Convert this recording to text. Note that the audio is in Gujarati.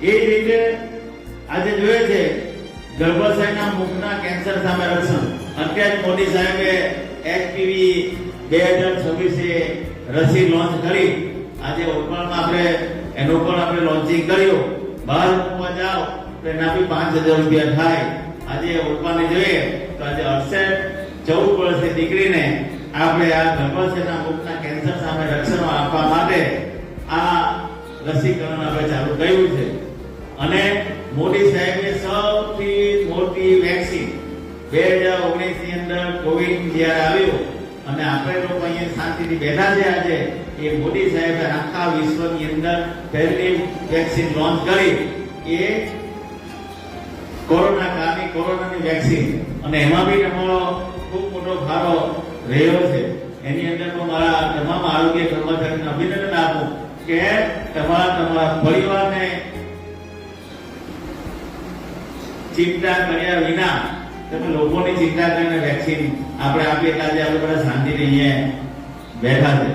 એ જ રીતે આજે જોઈએ છે ગર્ભાશયના મુખના કેન્સર સામે રક્ષણ. અત્યારે મોદી સાહેબે HPV 2026 રસી લોન્ચ કરી. આજે ઓળપાણમાં આપણે એનું પણ આપણે લોન્ચિંગ કર્યું. બહાર મૂકવા જાઓ તો એના બી 5,000 રૂપિયા થાય. આજે ઓળપાને જોઈએ તો આજે 14 વર્ષની દીકરીને આપણે આ ગર્ભાશયના મુખના કેન્સર સામે રક્ષણ આપવા માટે આ રસીકરણ આપણે ચાલુ કર્યું છે. અને મોદી સાહેબે સૌથી મોટી વેક્સિન 2019 ની અંદર કોવિડ જ્યારે આવ્યો અને આપણે લોકો અહીંયા શાંતિથી બેઠા છે આજે, એ મોદી સાહેબે આખા વિશ્વની અંદર પહેલી વેક્સિન લોન્ચ કરી. એ કોરોના કાળની કોરોનાની વેક્સિન, અને એમાં બી તમારો ખૂબ મોટો ફાળો રહ્યો છે. એની અંદર તો મારા તમામ આરોગ્ય કર્મચારીને અભિનંદન આપું કે તમારા પરિવારને ચિંતા કર્યા વિના તમે લોકોની ચિંતા કરીને વેક્સિન આપણે આપીએ. આજે આપણે બધા શાંતિથી અહીંયા બેઠા છે.